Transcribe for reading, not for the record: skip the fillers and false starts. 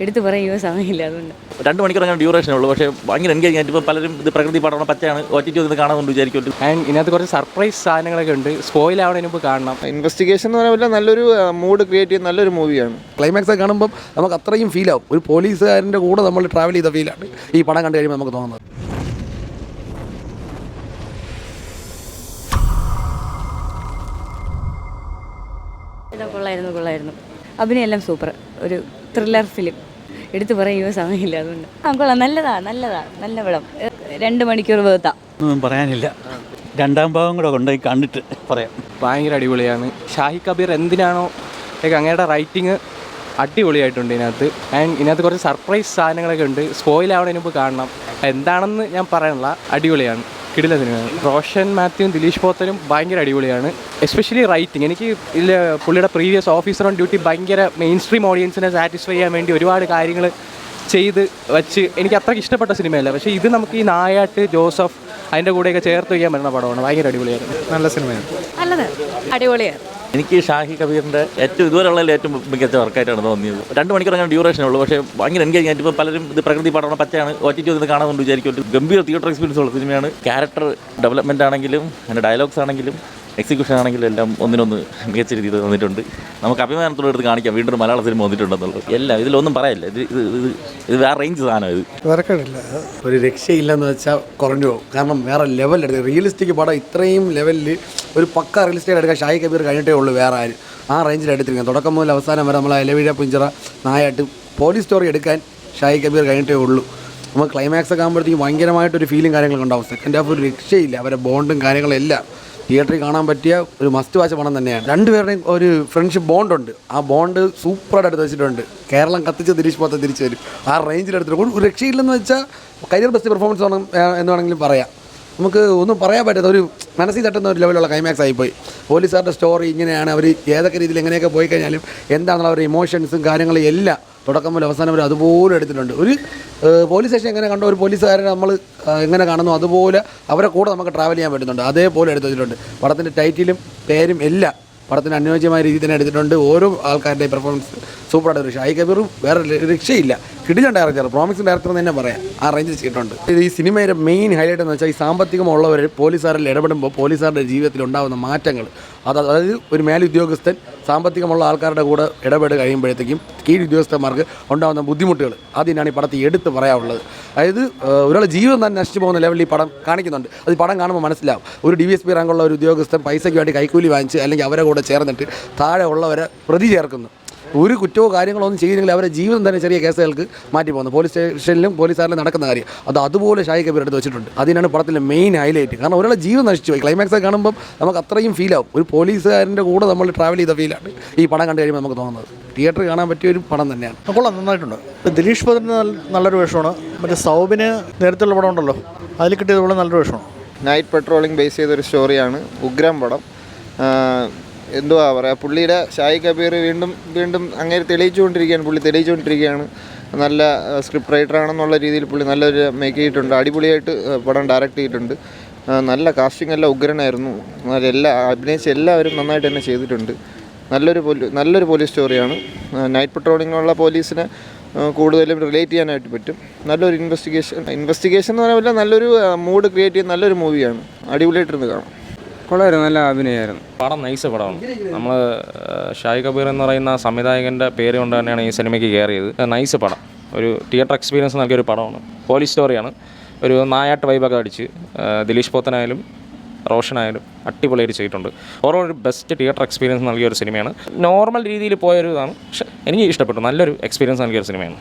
എടുത്തു പറയുകയോ സമയമില്ല. അതുകൊണ്ട് 2 മണിക്കൂർ അങ്ങനെ ഡ്യൂറേഷനേ ഉള്ളൂ. പക്ഷേ ഭയങ്കര എൻഗേജ് ആയിട്ട് ഇപ്പോൾ പലരും ഇത് പ്രകൃതി പടമാണ്, പച്ചയാണ്, OTT ഒന്ന് കാണാമെന്ന് വിചാരിക്കും. ആൻഡ് ഇതിനകത്ത് കുറച്ച് സർപ്രൈസ് സാധനങ്ങളൊക്കെ ഉണ്ട്. സ്പോയിൽ ആവുന്നതിന് മുമ്പ് കാണണം. ഇൻവെസ്റ്റിഗേഷൻ എന്ന് പറയുമ്പോൾ നല്ലൊരു മൂഡ് ക്രിയേറ്റ് ചെയ്യുന്ന നല്ലൊരു മൂവിയാണ്. ക്ലൈമാക്സ് കാണുമ്പോൾ നമുക്ക് അത്രയും ഫീൽ ആവും. ഒരു പോലീസുകാരൻ്റെ കൂടെ നമ്മൾ ട്രാവൽ ചെയ്ത ഫീലാണ് ഈ പടം കണ്ടു കഴിയുമ്പോൾ നമുക്ക് തോന്നുന്നത്. കൊള്ളായിരുന്നു. അഭിനയെല്ലാം സൂപ്പർ. ഒരു ത്രില്ലർ ഫിലിം. എടുത്തു പറയുകയോ സമയമില്ല. അതുകൊണ്ട് കൊള്ളാം. നല്ല പടം. 2 മണിക്കൂർ വേർത്താ. ഒന്നും പറയാനില്ല. രണ്ടാം ഭാഗം കൂടെ കൊണ്ടുപോയി കണ്ടിട്ട് പറയാം. ഭയങ്കര അടിപൊളിയാണ്. ഷാഹി കബീർ എന്തിനാണോ അങ്ങയുടെ റൈറ്റിങ് അടിപൊളിയായിട്ടുണ്ട് ഇതിനകത്ത്. ആൻഡ് ഇതിനകത്ത് കുറച്ച് സർപ്രൈസ് സാധനങ്ങളൊക്കെ ഉണ്ട്. സ്പോയിൽ ആവുന്നതിന് മുമ്പ് കാണണം. എന്താണെന്ന് ഞാൻ പറയാനുള്ള അടിപൊളിയാണ്. കിടില സിനിമയാണ്. റോഷൻ മാത്യുവും ദിലീഷ് പോത്തനും ഭയങ്കര അടിപൊളിയാണ്. Especially writing. എനിക്ക് ഇതിൽ പുള്ളിയുടെ പ്രീവിയസ് ഓഫീസർ ഓൺ ഡ്യൂട്ടി ഭയങ്കര മെയിൻ സ്ട്രീം ഓഡിയൻസിനെ സാറ്റിസ്ഫൈ ചെയ്യാൻ വേണ്ടി ഒരുപാട് കാര്യങ്ങൾ ചെയ്ത് വെച്ച് എനിക്ക് അത്രയ്ക്ക് ഇഷ്ടപ്പെട്ട സിനിമയല്ല. പക്ഷേ ഇത് നമുക്ക് ഈ നായാട്ട് ജോസഫ് അതിൻ്റെ കൂടെയൊക്കെ ചേർത്ത് വയ്ക്കാൻ പറ്റുന്ന പടമാണ്. ഭയങ്കര അടിപൊളിയായിരുന്നു. നല്ല സിനിമയാണ്. നല്ലത്. അടിപൊളിയാണ്. എനിക്ക് ഷാഹി കബീറിൻ്റെ ഇതുവരെയുള്ളതിൽ ഏറ്റവും മികച്ച വർക്കായിട്ടാണ് തോന്നിയത്. 2 മണിക്കൂർ അങ്ങനെ ഡ്യൂറേഷനേ ഉള്ളൂ. പക്ഷേ ഭയങ്കര എൻഗേജ് ആയിട്ട് ഇപ്പോൾ പലരും ഇത് പ്രകൃതി പടമാണ്, പച്ചയാണ്, OTT ഒന്ന് കാണാമെന്ന് വിചാരിക്കും. ഗംഭീര തിയേറ്റർ എക്സ്പീരിയൻസ് ഉള്ള സിനിമയാണ്. ക്യാരക്ടർ ഡെവലപ്മെൻ്റ് ആണെങ്കിലും അതിൻ്റെ ഡയലോഗ്സ് ആണെങ്കിലും എക്സിക്യൂഷൻ ആണെങ്കിലും എല്ലാം ഒന്നിനൊന്ന് മികച്ച രീതിയിൽ തന്നിട്ടുണ്ട്. നമുക്ക് അഭിമാനത്തോടെ എടുത്ത് കാണിക്കാം വീണ്ടും മലയാള സിനിമ വന്നിട്ടുണ്ടെന്നുള്ളത്. എല്ലാം ഇതിലൊന്നും പറയില്ല. ഇത് വേറെ റേഞ്ച് സാധനം. ഇത് വർക്കടില്ല. ഒരു രക്ഷയില്ലെന്ന് വെച്ചാൽ കുറഞ്ഞു പോകും. കാരണം വേറെ ലെവലെടുത്ത് റിയലിസ്റ്റിക് പടം ഇത്രയും ലെവലിൽ ഒരു പക്ക റിയലിസ്റ്റിക് എടുക്കാൻ ഷാഹി കബീർ കഴിഞ്ഞിട്ടേ ഉള്ളൂ. വേറെ ആരും ആ റേഞ്ചിൽ എടുത്തിരിക്കുന്നത്. തുടക്കം മുതൽ അവസാനം വരെ നമ്മൾ ഇലവീഴ പുഞ്ചിറ നായാട്ട് പോലീസ് സ്റ്റോറി എടുക്കാൻ ഷാഹി കബീർ കഴിഞ്ഞിട്ടേ ഉള്ളൂ. നമ്മൾ ക്ലൈമാക്സ് ഒക്കെ ആകുമ്പോഴത്തേക്കും ഭയങ്കരമായിട്ടൊരു ഫീലും കാര്യങ്ങളൊക്കെ ഉണ്ടാവും. സെക്കൻഡ് ഹാഫ് ഒരു രക്ഷയില്ല. അവരെ ബോണ്ടും കാര്യങ്ങളെല്ലാം തിയേറ്ററിൽ കാണാൻ പറ്റിയ ഒരു മസ്റ്റ് വാച്ച് പണം തന്നെയാണ്. രണ്ടുപേരുടെയും ഒരു ഫ്രണ്ട്ഷിപ്പ് ബോണ്ടുണ്ട്. ആ ബോണ്ട് സൂപ്പറായിട്ട് എടുത്ത് വെച്ചിട്ടുണ്ട്. കേരളം കത്തിച്ച് ദിലീഷ് പോത്ത തിരിച്ചു വരും. ആ റേഞ്ചിൽ എടുത്തിട്ട് ഒരു രക്ഷയില്ലെന്ന് വെച്ചാൽ കരിയർ ബെസ്റ്റ് പെർഫോമൻസ് ആണ് എന്ന് വേണമെങ്കിലും പറയാം. നമുക്ക് ഒന്നും പറയാൻ പറ്റാത്ത ഒരു മനസ്സിൽ തട്ടുന്ന ഒരു ലെവലുള്ള ക്ലൈമാക്സ് ആയിപ്പോയി. പോലീസുകാരുടെ സ്റ്റോറി ഇങ്ങനെയാണ്. അവർ ഏതൊക്കെ രീതിയിൽ എങ്ങനെയൊക്കെ പോയി കഴിഞ്ഞാലും എന്താണെന്നുള്ള അവരുടെ ഇമോഷൻസും കാര്യങ്ങളും എല്ലാം തുടക്കം മുതൽ അവസാനം വരെ അതുപോലെ എടുത്തിട്ടുണ്ട്. ഒരു പോലീസ് സ്റ്റേഷൻ എങ്ങനെ കണ്ടോ ഒരു പോലീസുകാരെ നമ്മൾ എങ്ങനെ കാണുന്നു അതുപോലെ അവരെ കൂടെ നമുക്ക് ട്രാവൽ ചെയ്യാൻ പറ്റുന്നുണ്ട്. അതേപോലെ എടുത്ത് വെച്ചിട്ടുണ്ട്. പടത്തിൻ്റെ ടൈറ്റിലും പേരും എല്ലാം പടത്തിന് അനുയോജ്യമായ രീതിയിൽ തന്നെ എടുത്തിട്ടുണ്ട്. ഓരോ ആൾക്കാരുടെ പെർഫോമൻസ് സൂപ്പറായിട്ട്. ഒരു ഷാഹി കബീറും വേറെ രക്ഷയില്ല. കിടിലൻ ഡയറക്ടർ, പ്രോമിസിംഗ് ഡയറക്ടർ എന്ന് തന്നെ പറയാം. ആ റേഞ്ചിൽ ചെയ്തിട്ടുണ്ട്. ഈ സിനിമയുടെ മെയിൻ ഹൈലൈറ്റ് എന്ന് വെച്ചാൽ ഈ സാമ്പത്തികമുള്ളവർ പോലീസുകാരിൽ ഇടപെടുമ്പോൾ പോലീസുകാരുടെ ജീവിതത്തിൽ ഉണ്ടാകുന്ന മാറ്റങ്ങൾ. അതായത് ഒരു മേലുദ്യോഗസ്ഥൻ സാമ്പത്തികമുള്ള ആൾക്കാരുടെ കൂടെ ഇടപെട്ട് കഴിയുമ്പോഴത്തേക്കും കീഴുദ്യോഗസ്ഥന്മാർക്ക് ഉണ്ടാകുന്ന ബുദ്ധിമുട്ടുകൾ അതിനാണ് ഈ പടത്തിൽ എടുത്ത് പറയാനുള്ളത്. അതായത് ഒരാളുടെ ജീവിതം തന്നെ നശിച്ചു പോകുന്ന ലെവലിൽ ഈ പടം കാണിക്കുന്നുണ്ട്. അത് ഈ പടം കാണുമ്പോൾ മനസ്സിലാവും. ഒരു DSP റാങ്കുള്ള ഒരു ഉദ്യോഗസ്ഥൻ പൈസയ്ക്ക് വേണ്ടി കൈക്കൂലി വാങ്ങിച്ച് അല്ലെങ്കിൽ അവരെ കൂടെ ചേർന്നിട്ട് താഴെ ഉള്ളവരെ പ്രതി ചേർക്കുന്നു. ഒരു കുറ്റമോ കാര്യങ്ങളോ ഒന്നും ചെയ്തില്ലെങ്കിൽ അവരുടെ ജീവിതം തന്നെ ചെറിയ കേസുകൾക്ക് മാറ്റി പോകുന്നു. പോലീസ് സ്റ്റേഷനിലും പോലീസുകാരിലും നടക്കുന്ന കാര്യം അതുപോലെ ഷാഹി കബീർ എടുത്ത് വെച്ചിട്ടുണ്ട്. അതിനാണ് പടത്തിലെ മെയിൻ ഹൈലൈറ്റ്. കാരണം ഒരാളെ ജീവിതം നശിച്ചു പോയി. ക്ലൈമാക്സ് കാണുമ്പോൾ നമുക്ക് അത്രയും ഫീൽ ആവും. ഒരു പോലീസുകാരൻ്റെ കൂടെ നമ്മൾ ട്രാവൽ ചെയ്ത ഫീലാണ് ഈ പടം കണ്ടു കഴിയുമ്പോൾ നമുക്ക് തോന്നുന്നത്. തിയേറ്ററിൽ കാണാൻ പറ്റിയ ഒരു പടം തന്നെയാണ്. കൊള്ളാം, നന്നായിട്ടുണ്ട്. ദിലീഷ് പോത്തിന് നല്ലൊരു വേഷമാണ്. മറ്റേ സൗബിന് നേരത്തെയുള്ള പടം ഉണ്ടല്ലോ, അതിൽ കിട്ടിയതുപോലെ നല്ലൊരു വേഷമാണ്. നൈറ്റ് പെട്രോളിംഗ് ബേസ് ചെയ്തൊരു സ്റ്റോറിയാണ്. ഉഗ്രം പടം. എന്തുവാ പറയുക, പുള്ളിയുടെ ഷാഹി കബീർ വീണ്ടും അങ്ങനെ തെളിയിച്ചുകൊണ്ടിരിക്കുകയാണ്. നല്ല സ്ക്രിപ്റ്റ് റൈറ്ററാണെന്നുള്ള രീതിയിൽ പുള്ളി നല്ലൊരു മേക്ക് ചെയ്തിട്ടുണ്ട്. അടിപൊളിയായിട്ട് പടം ഡയറക്റ്റ് ചെയ്തിട്ടുണ്ട്. നല്ല കാസ്റ്റിംഗ് എല്ലാം ഉഗ്രനായിരുന്നു. അഭിനയിച്ച എല്ലാവരും നന്നായിട്ട് തന്നെ ചെയ്തിട്ടുണ്ട്. നല്ലൊരു പോലീസ് സ്റ്റോറിയാണ്. നൈറ്റ് പെട്രോളിങ്ങിനുള്ള പോലീസിനെ കൂടുതലും റിലേറ്റ് ചെയ്യാനായിട്ട് പറ്റും. നല്ലൊരു ഇൻവെസ്റ്റിഗേഷൻ എന്ന് പറയുമ്പോൾ നല്ലൊരു മൂഡ് ക്രിയേറ്റ് ചെയ്യുന്ന നല്ലൊരു മൂവിയാണ്. അടിപൊളിയായിട്ടിരുന്ന് കാണാം. കൊള്ളായിരുന്നു. നല്ല അഭിനയമായിരുന്നു. പടം നൈസ് പടമാണ്. നമ്മൾ ഷാഹി കബീർ എന്ന് പറയുന്ന സംവിധായകൻ്റെ പേര് കൊണ്ട് തന്നെയാണ് ഈ സിനിമയ്ക്ക് കയറിയത്. നൈസ് പടം. ഒരു തിയേറ്റർ എക്സ്പീരിയൻസ് നൽകിയൊരു പടമാണ്. പോലീസ് സ്റ്റോറിയാണ്. ഒരു നായാട്ട് വൈബൊക്കെ അടിച്ച് ദിലീഷ് പോത്തനായാലും റോഷനായാലും അടിപൊളിയായിട്ട് ചെയ്തിട്ടുണ്ട്. ഒരു ബെസ്റ്റ് തിയേറ്റർ എക്സ്പീരിയൻസ് നൽകിയ ഒരു സിനിമയാണ്. നോർമൽ രീതിയിൽ പോയൊരു ഇതാണ്, പക്ഷേ എനിക്ക് ഇഷ്ടപ്പെട്ടു. നല്ലൊരു എക്സ്പീരിയൻസ് നൽകിയൊരു സിനിമയാണ്.